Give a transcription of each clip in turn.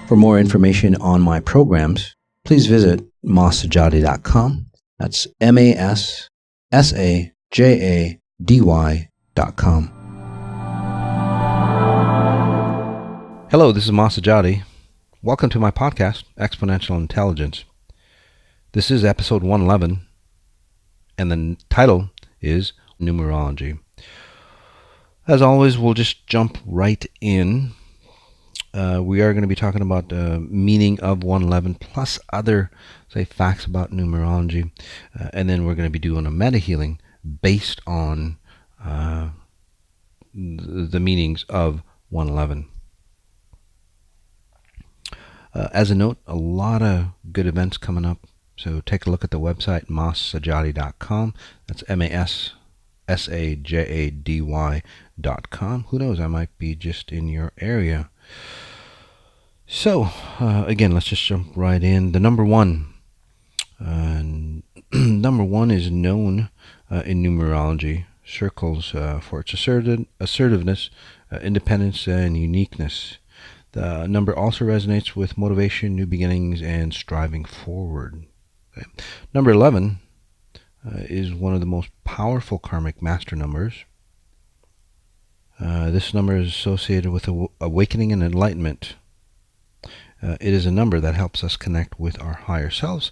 For more information on my programs, please visit masajady.com. That's MASSAJADY.com. Hello, this is Masajady. Welcome to my podcast, Exponential Intelligence. This is episode 111, and the title is Numerology. As always, we'll just jump right in. We are going to be talking about the meaning of 111 plus other, facts about numerology. And then we're going to be doing a meta healing based on the meanings of 111. As a note, a lot of good events coming up. So take a look at the website, masajady.com. That's MASSAJADY.com. Who knows, I might be just in your area. So, again, let's just jump right in. The number one. Number one is known in numerology circles for its assertiveness, independence, and uniqueness. The number also resonates with motivation, new beginnings, and striving forward. Okay. Number 11 is one of the most powerful karmic master numbers. This number is associated with awakening and enlightenment. It is a number that helps us connect with our higher selves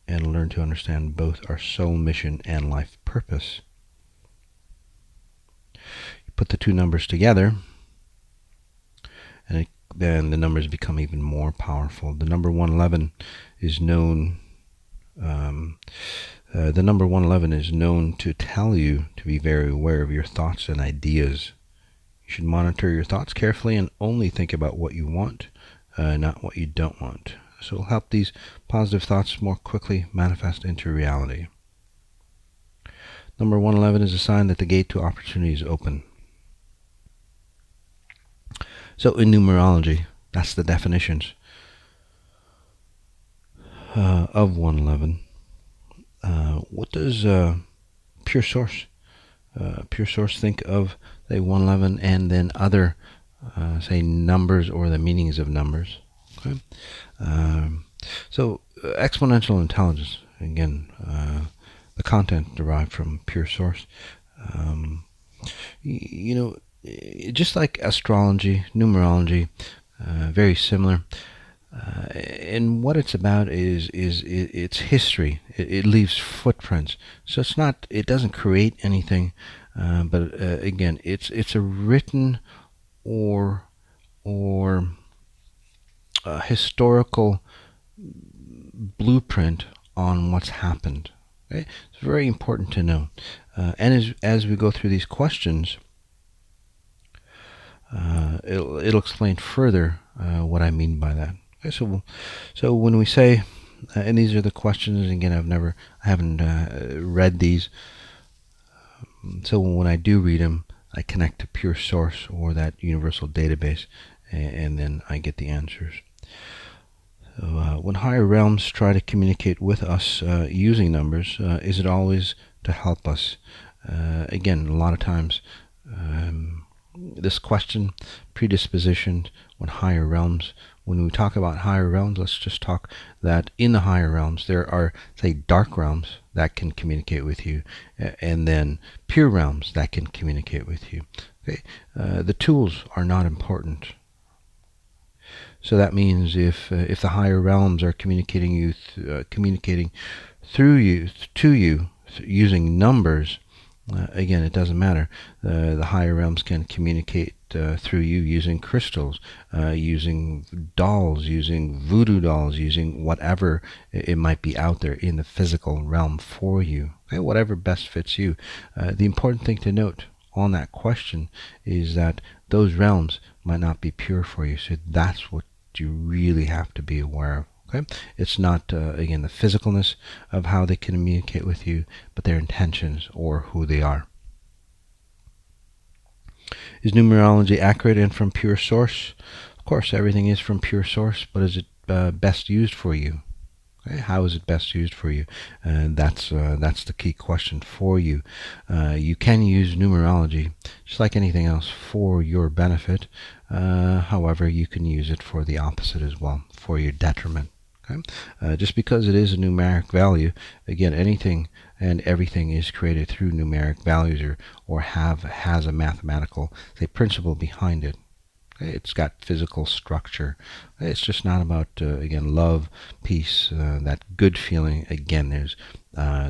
and learn to understand both our soul mission and life purpose. You put the two numbers together, and then the numbers become even more powerful. The number 111 is known. The number 111 is known to tell you to be very aware of your thoughts and ideas. You should monitor your thoughts carefully and only think about what you want, not what you don't want. So it'll help these positive thoughts more quickly manifest into reality. Number 111 is a sign that the gate to opportunity is open. So in numerology, that's the definitions of 111. What does pure source think of, 111 and then other, numbers or the meanings of numbers? Okay. So exponential intelligence, again, the content derived from pure source. Just like astrology, numerology, very similar. And what it's about is it's history. It leaves footprints. So it doesn't create anything, but again, it's a written or a historical blueprint on what's happened. Okay? It's very important to know. And as we go through these questions, it'll explain further what I mean by that. Okay, so when we say, and these are the questions, again, I haven't read these. So when I do read them, I connect to pure source or that universal database, and then I get the answers. So when higher realms try to communicate with us using numbers, is it always to help us? Again, a lot of times, this question, predispositioned when higher realms. When we talk about higher realms, let's just talk that in the higher realms, there are, dark realms that can communicate with you, and then pure realms that can communicate with you. Okay? The tools are not important. So that means if the higher realms are communicating through you to you using numbers, again, it doesn't matter. The higher realms can communicate through you using crystals, using dolls, using voodoo dolls, using whatever it might be out there in the physical realm for you. Okay? Whatever best fits you. The important thing to note on that question is that those realms might not be pure for you. So that's what you really have to be aware of. Okay? It's not, again, the physicalness of how they communicate with you, but their intentions or who they are. Is numerology accurate and from pure source? Of course, everything is from pure source, but is it best used for you? Okay? How is it best used for you? And that's the key question for you. You can use numerology, just like anything else, for your benefit. However, you can use it for the opposite as well, for your detriment. Okay? Just because it is a numeric value, again, anything and everything is created through numeric values, or has a mathematical, say, principle behind it. It's got physical structure. It's just not about, again, love, peace, that good feeling. Again,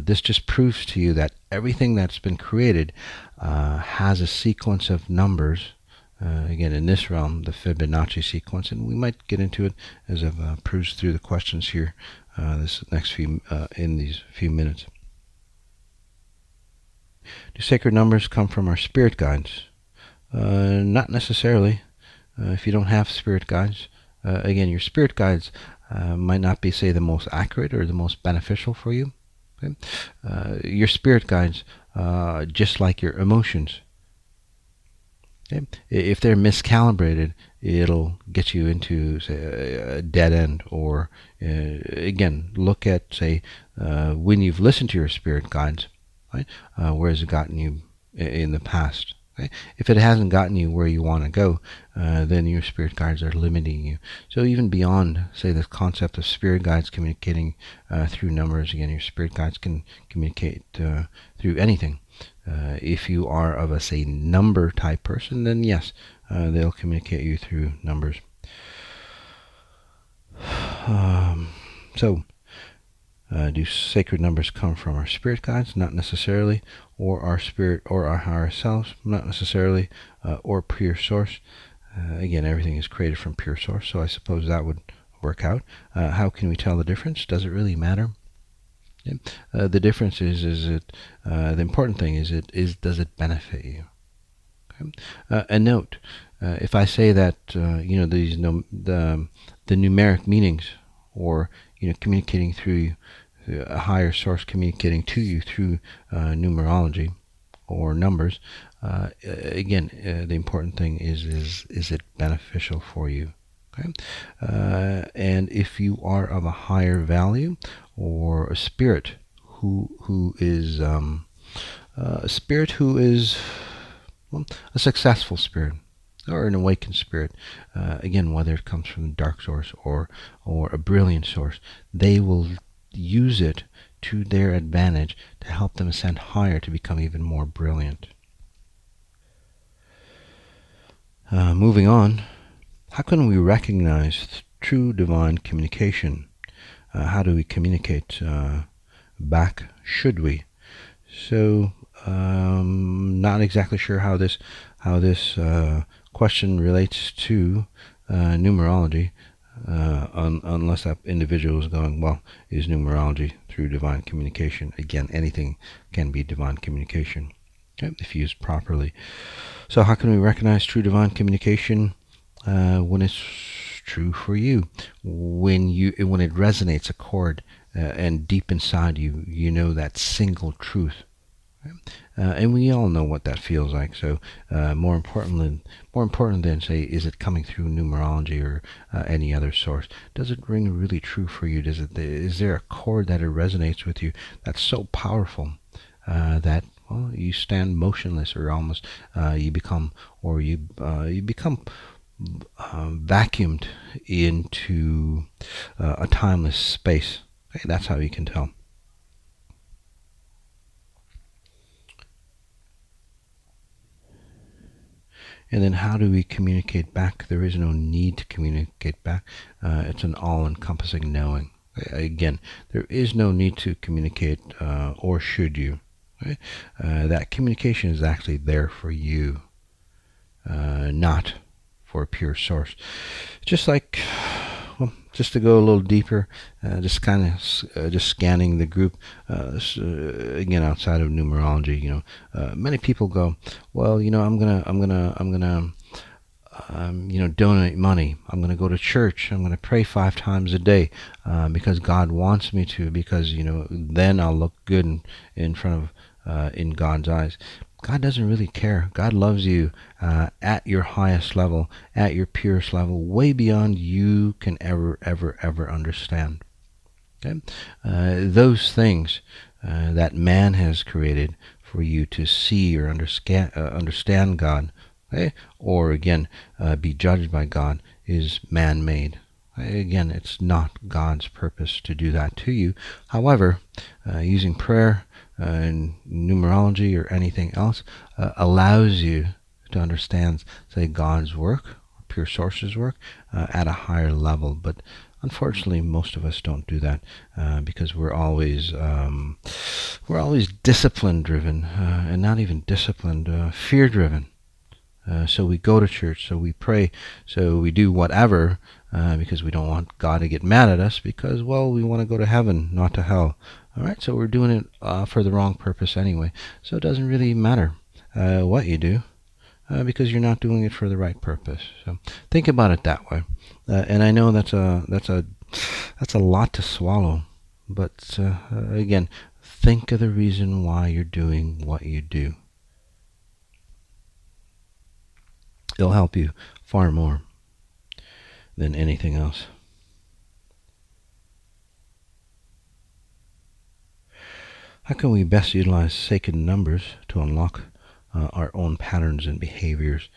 this just proves to you that everything that's been created has a sequence of numbers. Again, in this realm, the Fibonacci sequence, and we might get into it as I've perused through the questions here in these few minutes. Do sacred numbers come from our spirit guides? Not necessarily. If you don't have spirit guides, again, your spirit guides might not be, say, the most accurate or the most beneficial for you. Okay? Your spirit guides, just like your emotions, okay? If they're miscalibrated, it'll get you into, say, a dead end. Or, again, look at, say, when you've listened to your spirit guides, right? Where has it gotten you in the past? Okay? If it hasn't gotten you where you want to go, then your spirit guides are limiting you. So even beyond, say, the concept of spirit guides communicating through numbers, again, your spirit guides can communicate through anything. If you are of a, say, number type person, then yes, they'll communicate you through numbers. Do sacred numbers come from our spirit guides? Not necessarily. Or our spirit or our higher selves? Not necessarily. Or pure source? Again, everything is created from pure source, so I suppose that would work out. How can we tell the difference? Does it really matter? Yeah. The difference is the important thing is does it benefit you? Okay? A note: if I say that the numeric meanings, or communicating through a higher source, communicating to you through numerology or numbers, again, the important thing is it beneficial for you? Okay? And if you are of a higher value, or a spirit who is a spirit who is, well, a successful spirit, or an awakened spirit, again, whether it comes from a dark source or a brilliant source, they will use it to their advantage to help them ascend higher, to become even more brilliant. Moving on, how can we recognize true divine communication? How do we communicate back? Should we? So, not exactly sure how this question relates to numerology, unless that individual is going, well, is numerology through divine communication? Again, anything can be divine communication, okay, if used properly. So how can we recognize true divine communication? When it's true for you, when it resonates a chord, and deep inside you, you know that single truth. And we all know what that feels like. So more important than, say, is it coming through numerology or any other source? Does it ring really true for you? Is there a chord that it resonates with you that's so powerful that, well, you stand motionless, or almost you become vacuumed into a timeless space? Okay, that's how you can tell. And then how do we communicate back? There is no need to communicate back. It's an all-encompassing knowing. Again, there is no need to communicate, or should you. Okay? That communication is actually there for you, not for a pure source. Just like, well, just to go a little deeper, just kind of just scanning the group, again, outside of numerology, many people go, well, I'm gonna donate money. I'm gonna go to church. I'm gonna pray 5 times a day, because God wants me to, because then I'll look good in front of in God's eyes. God doesn't really care. God loves you at your highest level, at your purest level, way beyond you can ever understand. Okay, those things that man has created for you to see or understand God, okay, or again be judged by God, is man-made. Again, it's not God's purpose to do that to you. However, using prayer and numerology or anything else allows you to understand, say, God's work, or pure source's work, at a higher level. But unfortunately, most of us don't do that because we're always discipline-driven, and not even disciplined, fear-driven. So we go to church, so we pray, so we do whatever because we don't want God to get mad at us because, well, we want to go to heaven, not to hell. All right, so we're doing it for the wrong purpose anyway. So it doesn't really matter what you do because you're not doing it for the right purpose. So think about it that way. And I know that's a lot to swallow, but again, think of the reason why you're doing what you do. It'll help you far more than anything else. How can we best utilize sacred numbers to unlock our own patterns and behaviors?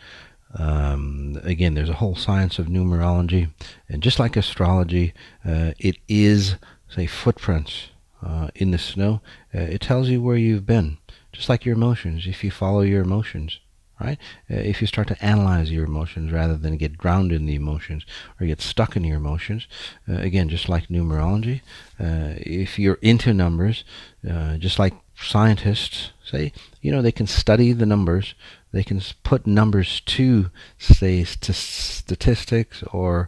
Again, there's a whole science of numerology, and just like astrology, it is, say, footprints in the snow. It tells you where you've been, just like your emotions. If you follow your emotions, right? If you start to analyze your emotions rather than get drowned in the emotions or get stuck in your emotions, again, just like numerology, if you're into numbers, just like scientists say, they can study the numbers, they can put numbers to, say, statistics or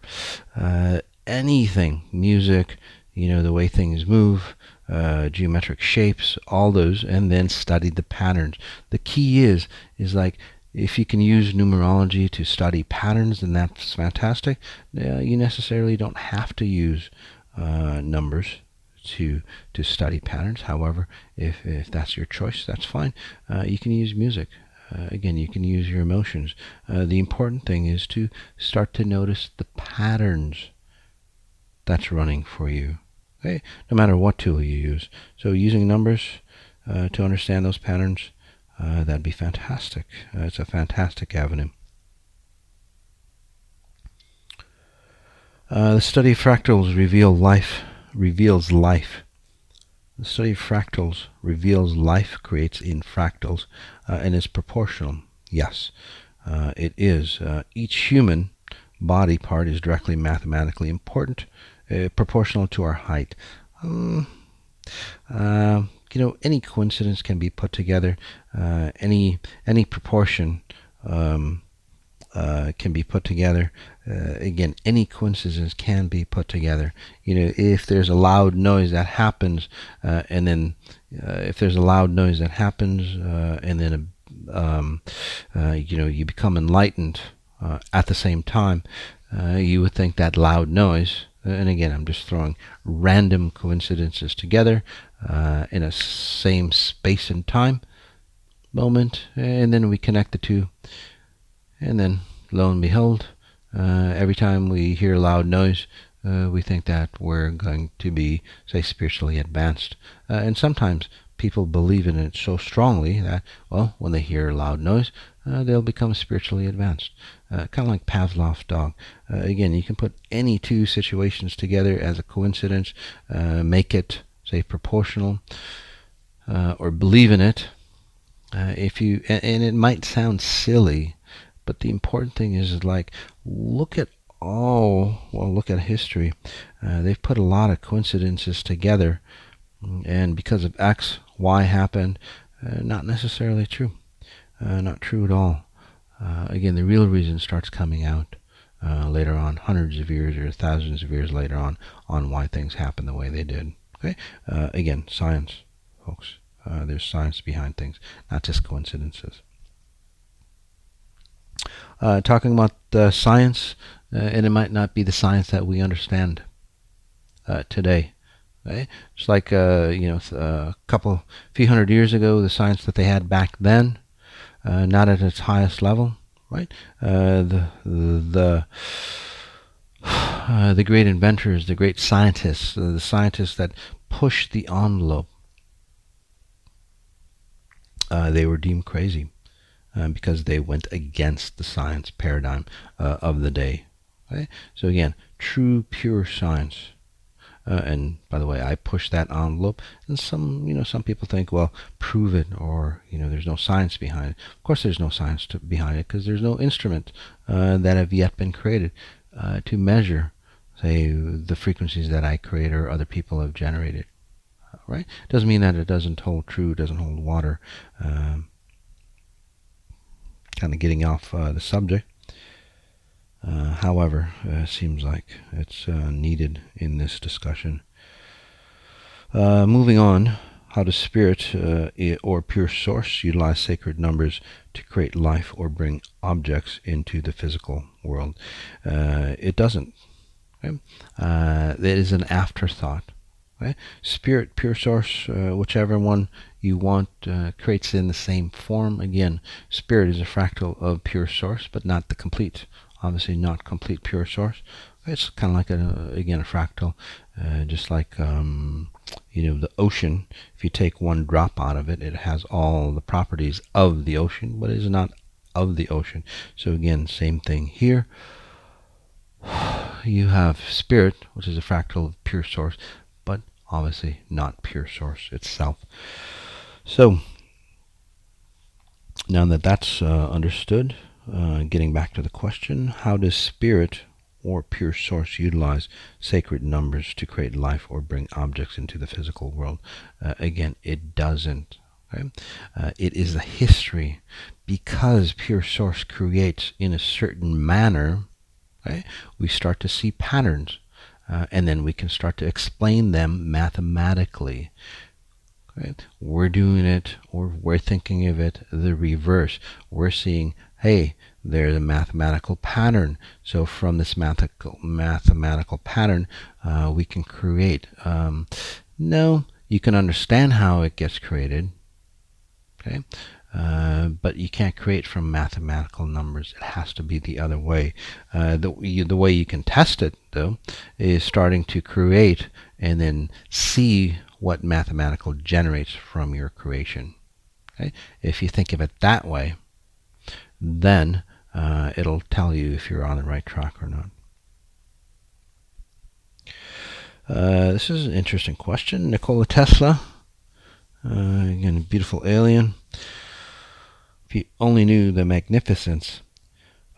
anything, music, the way things move, geometric shapes, all those, and then study the patterns. The key is like, if you can use numerology to study patterns, then that's fantastic. You necessarily don't have to use numbers to study patterns. However, if that's your choice, that's fine. You can use music. Again, you can use your emotions. The important thing is to start to notice the patterns that's running for you. Okay? No matter what tool you use. So using numbers to understand those patterns, that'd be fantastic. It's a fantastic avenue. The study of fractals reveals life. The study of fractals reveals life creates in fractals and is proportional. Yes, it is. Each human body part is directly mathematically important, proportional to our height. Any coincidence can be put together. Any proportion can be put together. Again, any coincidence can be put together. If there's a loud noise that happens, and then you become enlightened at the same time, you would think that loud noise. And again, I'm just throwing random coincidences together in a same space and time moment, and then we connect the two. And then, lo and behold, every time we hear loud noise, we think that we're going to be, say, spiritually advanced. And sometimes people believe in it so strongly that, well, when they hear loud noise, they'll become spiritually advanced. Kind of like Pavlov's dog. Again, you can put any two situations together as a coincidence, make it, say, proportional, or believe in it. And it might sound silly, but the important thing is like, look at history. They've put a lot of coincidences together, and because of X, Y happened. Not necessarily true. Not true at all. Again, the real reason starts coming out later on, hundreds of years or thousands of years later on why things happen the way they did. Okay. Again, science, folks. There's science behind things, not just coincidences. Talking about science, and it might not be the science that we understand today. Right? Just like a few hundred years ago, the science that they had back then, not at its highest level, right? The the great inventors, the great scientists, the scientists that pushed the envelope, they were deemed crazy because they went against the science paradigm of the day. Okay? So again, true, pure science. And by the way, I push that envelope, and some people think, well, prove it, or there's no science behind it. Of course, there's no science behind it, because there's no instrument that have yet been created to measure, say, the frequencies that I create or other people have generated. Right? Doesn't mean that it doesn't hold true, doesn't hold water. Kind of getting off the subject. However, seems like it's needed in this discussion. Moving on, how does spirit or pure source utilize sacred numbers to create life or bring objects into the physical world? It doesn't. Okay? It is an afterthought. Okay? Spirit, pure source, whichever one you want, creates in the same form. Again, spirit is a fractal of pure source, but not the complete. Obviously not complete pure source. It's kind of like a fractal, just like the ocean. If you take one drop out of it, it has all the properties of the ocean, but it is not of the ocean. So again, same thing here. You have spirit, which is a fractal of pure source, but obviously not pure source itself. So now that that's understood, getting back to the question, how does spirit or pure source utilize sacred numbers to create life or bring objects into the physical world? Again, it doesn't. Okay? It is a history. Because pure source creates in a certain manner, okay, we start to see patterns, and then we can start to explain them mathematically. Okay? We're doing it, or we're thinking of it the reverse. We're seeing, hey, there's a mathematical pattern. So from this mathematical pattern, we can create. No, you can understand how it gets created. Okay, but you can't create from mathematical numbers. It has to be the other way. The way you can test it, though, is starting to create and then see what mathematical generates from your creation. Okay? If you think of it that way, then it'll tell you if you're on the right track or not. This is an interesting question. Nikola Tesla, again, a beautiful alien. If you only knew the magnificence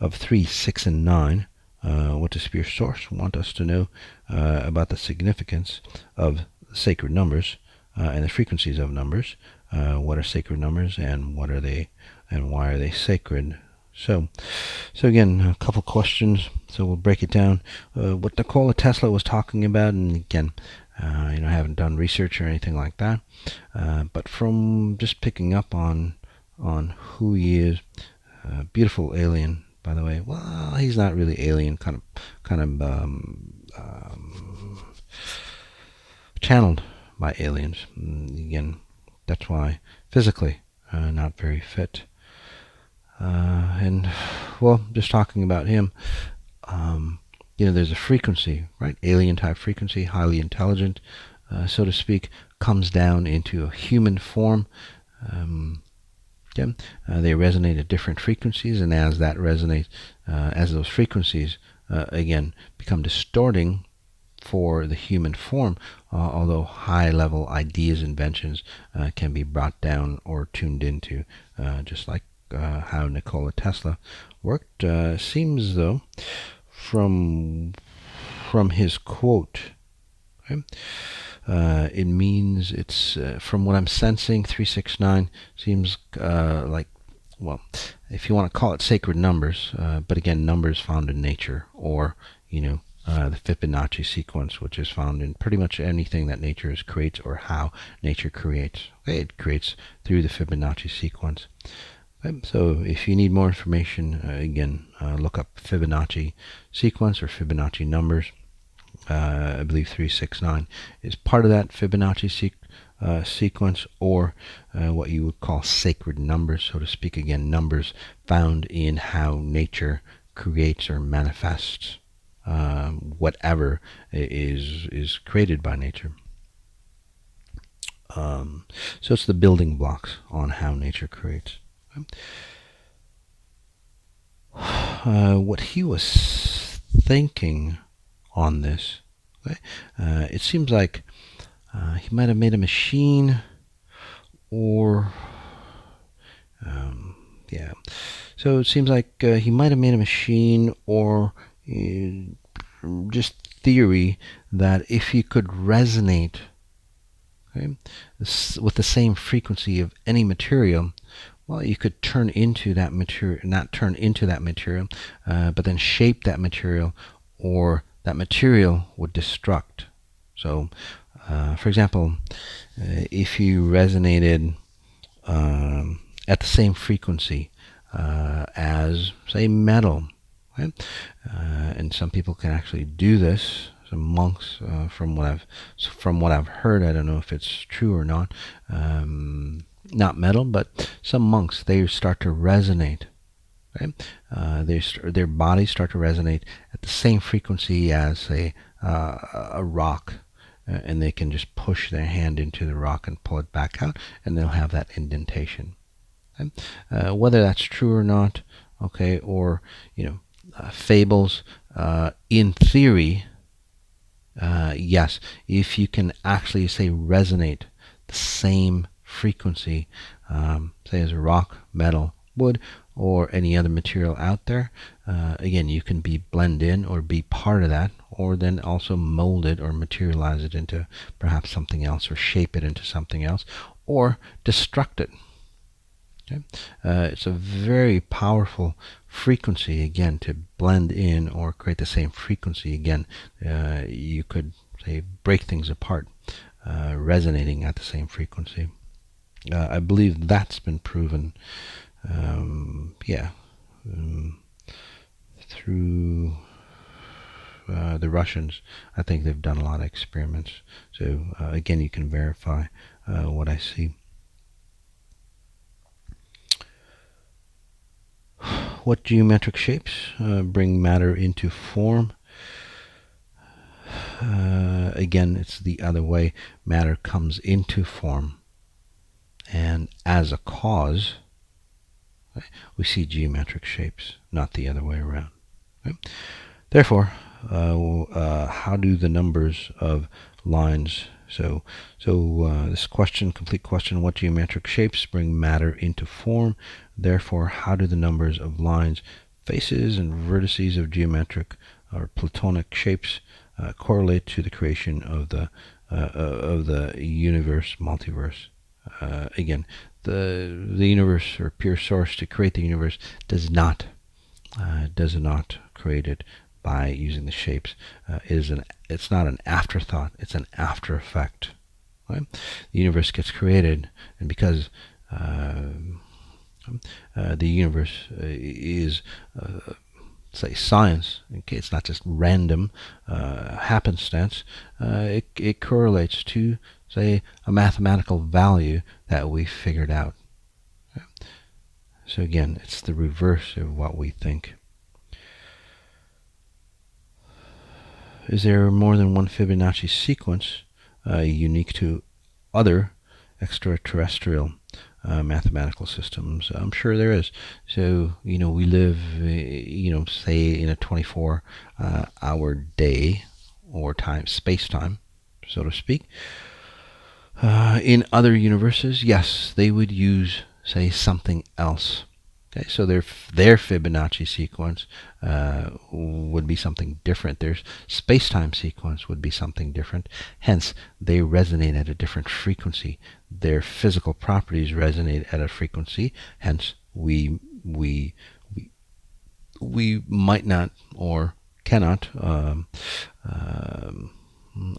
of 3, 6, and 9, what does pure source want us to know about the significance of sacred numbers and the frequencies of numbers? What are sacred numbers, and what are they, and why are they sacred? So again, a couple questions. So we'll break it down. What Nikola Tesla was talking about, and again, I haven't done research or anything like that, but from just picking up on who he is, beautiful alien, by the way. Well, he's not really alien, kind of channeled by aliens. Again, that's why physically not very fit. And well, just talking about him, there's a frequency, right? Alien type frequency, highly intelligent, so to speak, comes down into a human form. They resonate at different frequencies, and as that resonates, as those frequencies again become distorting for the human form, although high-level ideas, inventions can be brought down or tuned into, just like how Nikola Tesla worked. Seems though, from his quote, okay, it means it's from what I'm sensing, 369 seems like, well, if you want to call it sacred numbers, but again, numbers found in nature, or the Fibonacci sequence, which is found in pretty much anything that nature creates, or how nature creates. Okay, it creates through the Fibonacci sequence. Okay, so if you need more information, again, look up Fibonacci sequence or Fibonacci numbers. I believe 369 is part of that Fibonacci sequence, or what you would call sacred numbers, so to speak. Again, numbers found in how nature creates or manifests. whatever is created by nature. So it's the building blocks on how nature creates. What he was thinking on this, it seems like he might have made a machine, or yeah. So it seems like he might have made a machine, or just theory that if he could resonate, okay, with the same frequency of any material, well, you could turn into that material, not turn into that material, but then shape that material, or that material would destruct. So, for example, if you resonated at the same frequency as, say, metal, right? And some people can actually do this. Some monks, from what I've heard, I don't know if it's true or not. Not metal, but some monks, they start to resonate. Right? Their bodies start to resonate at the same frequency as, say, a rock, and they can just push their hand into the rock and pull it back out, and they'll have that indentation. Okay? Whether that's true or not, okay, or fables, in theory, yes, if you can actually, say, resonate the same frequency, say as a rock, metal, wood, or any other material out there, again, you can blend in or be part of that, or then also mold it or materialize it into perhaps something else, or shape it into something else, or destruct it. Okay? It's a very powerful frequency, again, to blend in or create the same frequency. Again, you could, say, break things apart, resonating at the same frequency. I believe that's been proven, through the Russians. I think they've done a lot of experiments. So again, you can verify what I see. What geometric shapes bring matter into form? Again, it's the other way. Matter comes into form, and as a cause, we see geometric shapes, not the other way around. Okay? Therefore, how do the numbers of lines, so this question, complete question, what geometric shapes bring matter into form? Therefore, how do the numbers of lines, faces, and vertices of geometric or platonic shapes correlate to the creation of the universe, multiverse? Again, the universe, or pure source to create the universe, does not create it by using the shapes. It's not an afterthought, it's an after effect. Right? The universe gets created, and because the universe is, say, science, okay, it's not just random happenstance, it correlates to, say, a mathematical value that we figured out. Okay? So again, it's the reverse of what we think. Is there more than one Fibonacci sequence unique to other extraterrestrial mathematical systems? I'm sure there is. So, we live, say, in a 24-hour day, or space-time, so to speak. In other universes, yes, they would use, say, something else. Okay, so their Fibonacci sequence would be something different. Their space-time sequence would be something different. Hence, they resonate at a different frequency. Their physical properties resonate at a frequency. Hence, we might not or cannot. I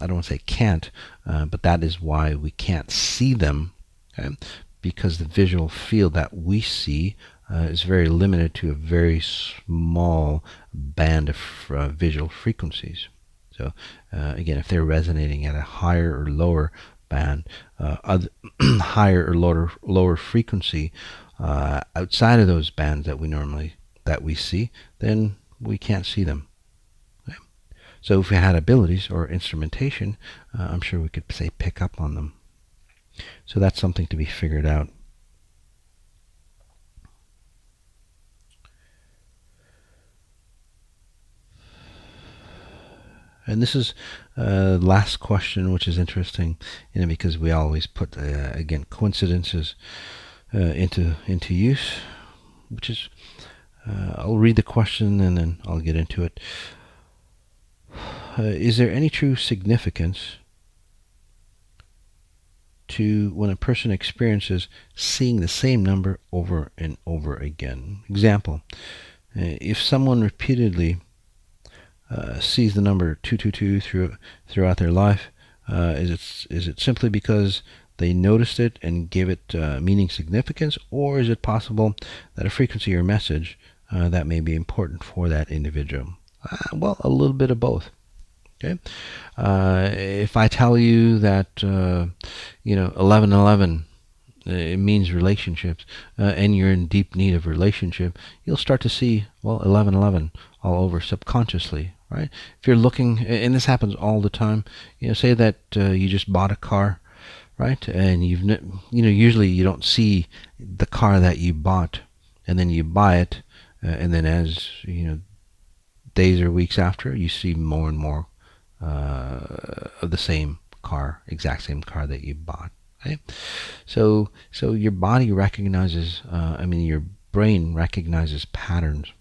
don't want to say can't, but that is why we can't see them. Okay? Because the visual field that we see is very limited to a very small band of visual frequencies. So again, if they're resonating at a higher or lower band, higher or lower frequency outside of those bands that we see, then we can't see them. Okay? So if we had abilities or instrumentation, I'm sure we could say pick up on them. So that's something to be figured out. And this is last question, which is interesting, because we always put again coincidences into use, which is I'll read the question and then I'll get into it. Is there any true significance to when a person experiences seeing the same number over and over again? Example, if someone repeatedly sees the number 222 throughout their life, is it simply because they noticed it and gave it meaning significance, or is it possible that a frequency or message that may be important for that individual? Well, a little bit of both. Okay, if I tell you that 1111 it means relationships, and you're in deep need of relationship, you'll start to see 1111 all over subconsciously, right? If you're looking, and this happens all the time, say that you just bought a car, right? And usually you don't see the car that you bought, and then you buy it, and then as days or weeks after, you see more and more of the same car, exact same car that you bought. Okay? So your body recognizes, your brain recognizes patterns.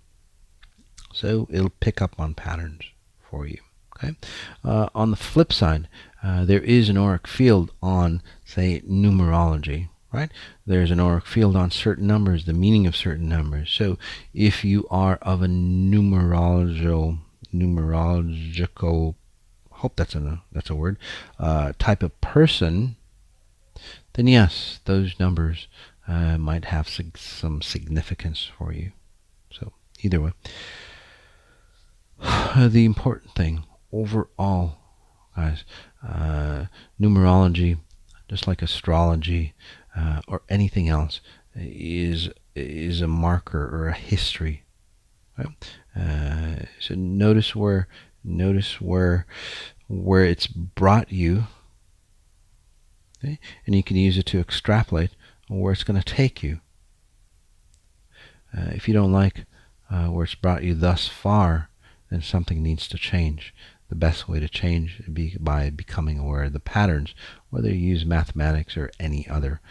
So it'll pick up on patterns for you. Okay. On the flip side, there is an auric field on, say, numerology. Right? There's an auric field on certain numbers, the meaning of certain numbers. So if you are of a numerological, hope that's a word, type of person, then yes, those numbers might have some significance for you. So either way, the important thing overall, guys, numerology, just like astrology or anything else, is a marker or a history. Right? So notice where it's brought you, okay? And you can use it to extrapolate where it's going to take you. If you don't like where it's brought you thus far, then something needs to change. The best way to change would be by becoming aware of the patterns, whether you use mathematics or any other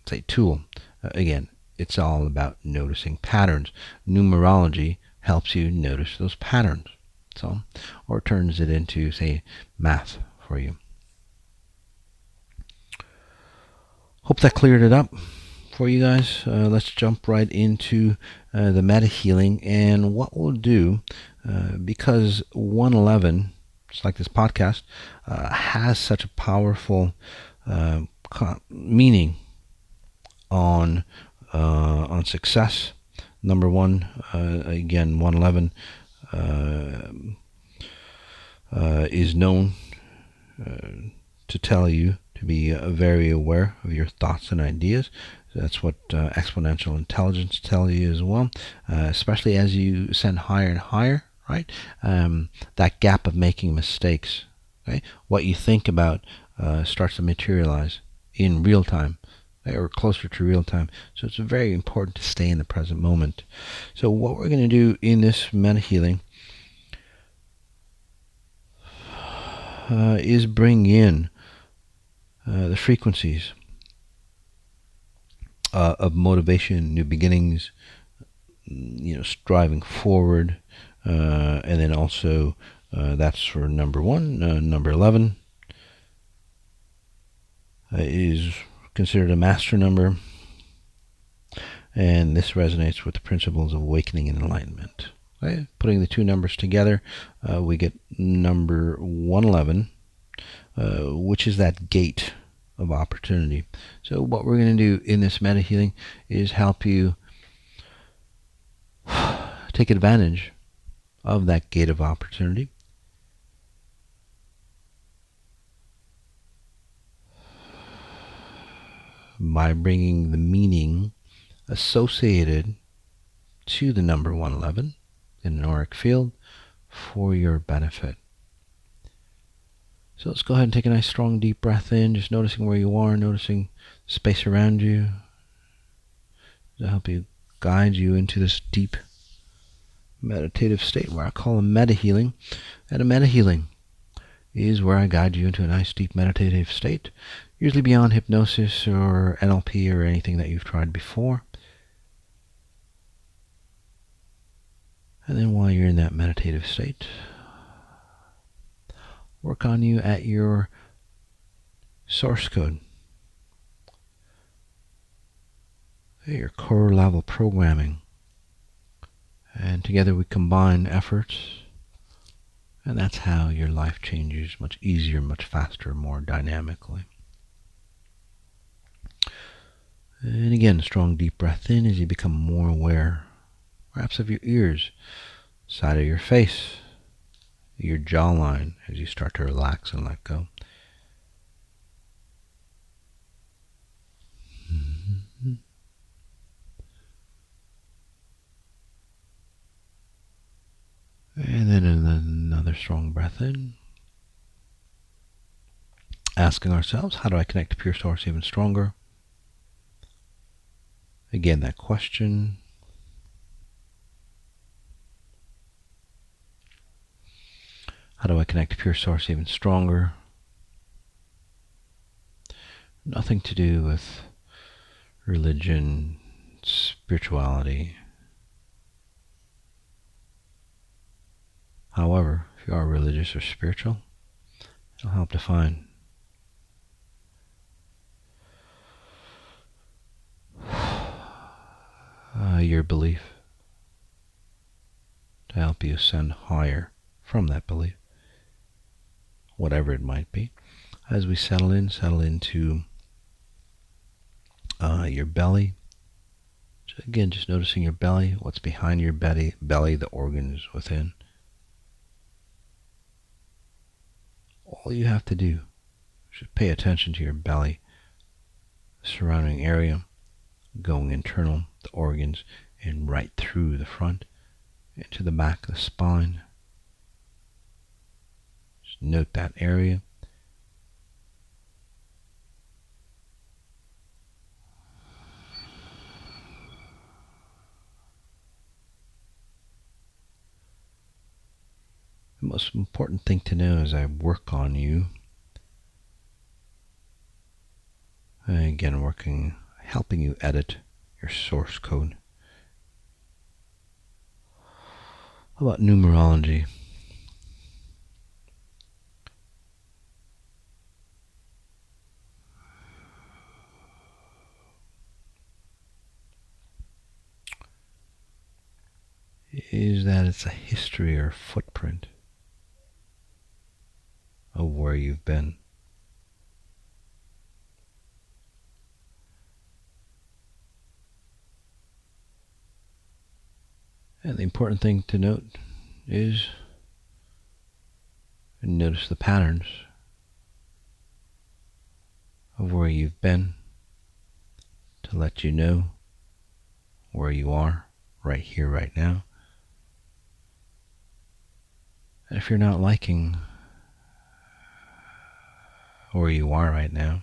say tool. Again, it's all about noticing patterns. Numerology helps you notice those patterns. So, or turns it into, say, math for you. Hope that cleared it up for you guys. Let's jump right into the meta healing, and what we'll do, because 111, just like this podcast, has such a powerful meaning on success. Number one, again, 111 is known to tell you to be very aware of your thoughts and ideas. That's what Exponential Intelligence tell you as well, especially as you ascend higher and higher, right? That gap of making mistakes, okay? What you think about starts to materialize in real time, or closer to real time. So it's very important to stay in the present moment. So what we're going to do in this meta healing is bring in the frequencies of motivation, new beginnings, striving forward, and then also that's for number one. Number 11 is considered a master number, and this resonates with the principles of awakening and enlightenment. Okay? Putting the two numbers together, we get number 111, which is that gate of opportunity. So what we're going to do in this meta healing is help you take advantage of that gate of opportunity. By bringing the meaning associated to the number 111 in an auric field for your benefit. So let's go ahead and take a nice strong deep breath in, just noticing where you are, noticing the space around you. To help you guide you into this deep meditative state where I call a meta healing. And a meta healing is where I guide you into a nice deep meditative state, usually beyond hypnosis or NLP or anything that you've tried before. And then while you're in that meditative state, work on you at your source code, your core level programming. And together we combine efforts, and that's how your life changes much easier, much faster, more dynamically. And again, a strong deep breath in as you become more aware, perhaps of your ears, side of your face, your jawline as you start to relax and let go. And then another strong breath in. Asking ourselves, how do I connect to pure source even stronger? Again, that question. How do I connect to pure source even stronger? Nothing to do with religion, spirituality. However, if you are religious or spiritual, it'll help define your belief to help you ascend higher from that belief, whatever it might be. As we settle into your belly. Again, just noticing your belly, what's behind your belly, the organs within. All you have to do is pay attention to your belly, the surrounding area, going internal, the organs, and right through the front, into the back of the spine. Just note that area. The most important thing to know as I work on you, and again helping you edit your source code. How about numerology? Is that it's a history or footprint of where you've been. And the important thing to note is notice the patterns of where you've been to let you know where you are right here, right now. And if you're not liking where you are right now,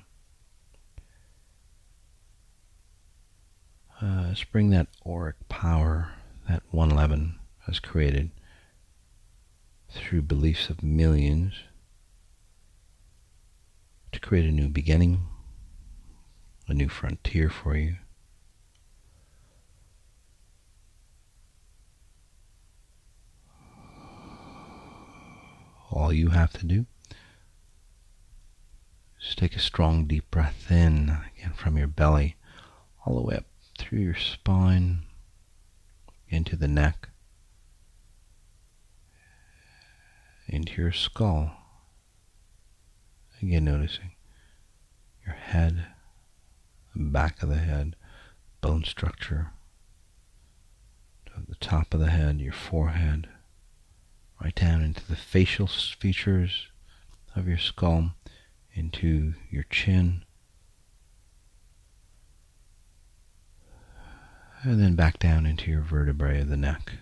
just bring that auric power that 111 has created through beliefs of millions to create a new beginning, a new frontier for you. All you have to do is take a strong deep breath in, again from your belly, all the way up through your spine, into the neck, into your skull. Again, noticing your head, the back of the head, bone structure, to the top of the head, your forehead, right down into the facial features of your skull, into your chin, and then back down into your vertebrae of the neck.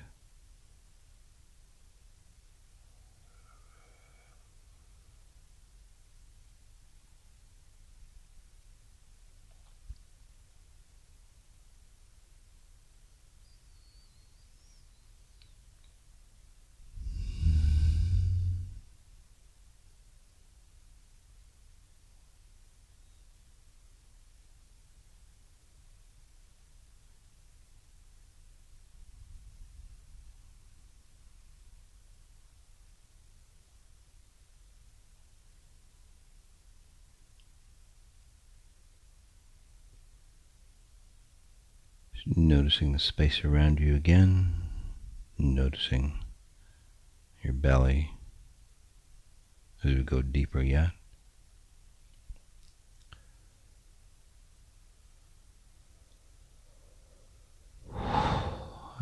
Noticing the space around you again, noticing your belly as we go deeper yet.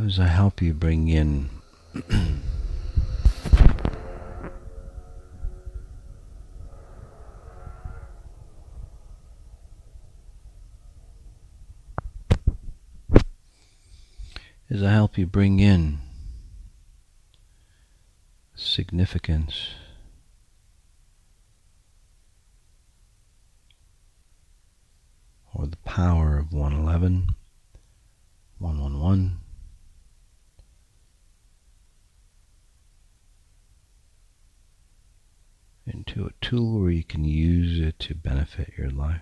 As I help you bring in significance or the power of 111, 111, into a tool where you can use it to benefit your life.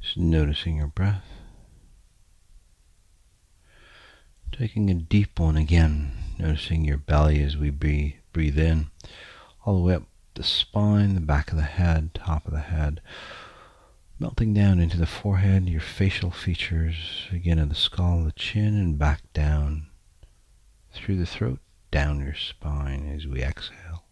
Just noticing your breath. Taking a deep one again, noticing your belly as we breathe in, all the way up the spine, the back of the head, top of the head, melting down into the forehead, your facial features, again at the skull, the chin, and back down through the throat, down your spine as we exhale.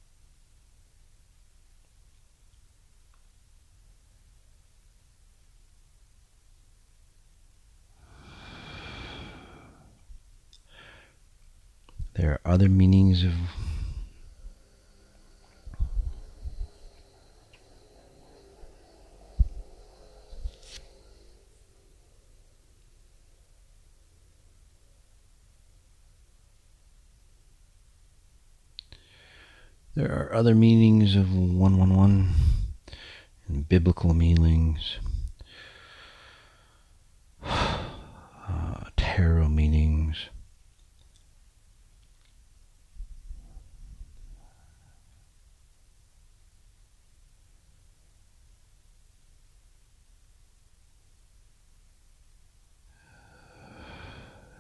There are other meanings of There are other meanings of 111 and biblical meanings, tarot meanings.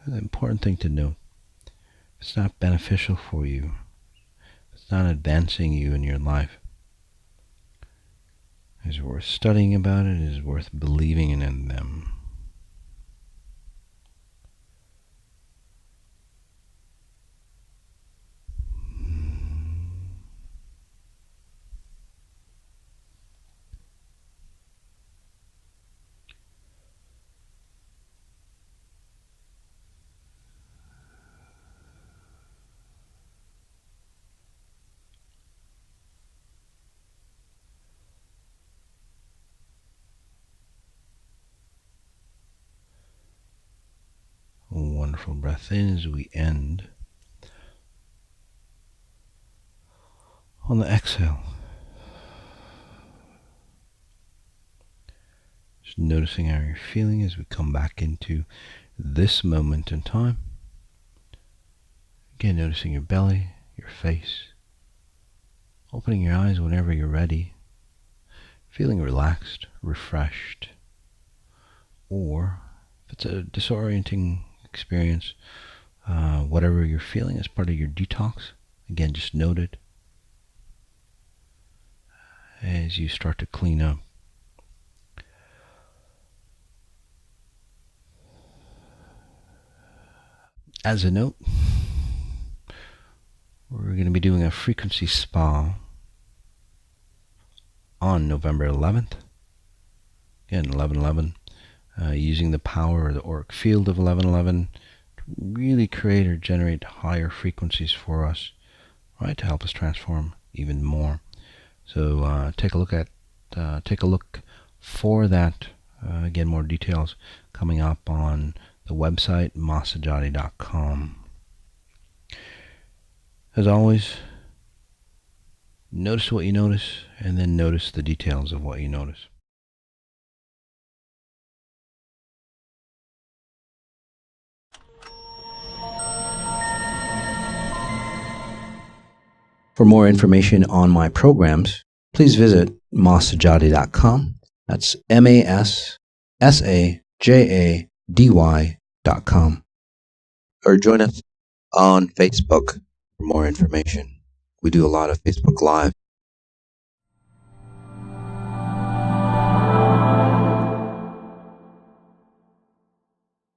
The important thing to note, it's not beneficial for you. It's not advancing you in your life. It's worth studying about it. It is worth believing in them. A wonderful breath in as we end. On the exhale, just noticing how you're feeling as we come back into this moment in time. Again, noticing your belly, your face, opening your eyes whenever you're ready, feeling relaxed, refreshed, or if it's a disorienting experience, whatever you're feeling as part of your detox, again, just note it as you start to clean up. As a note, we're going to be doing a frequency spa on November 11th. Again, 1111, using the power of the auric field of 1111 to really create or generate higher frequencies for us, right, to help us transform even more. So take a look for that. Again, more details coming up on the website masajati.com. As always, notice what you notice, and then notice the details of what you notice. For more information on my programs, please visit masajati.com. That's MASSAJADY.com. Or join us on Facebook for more information. We do a lot of Facebook Live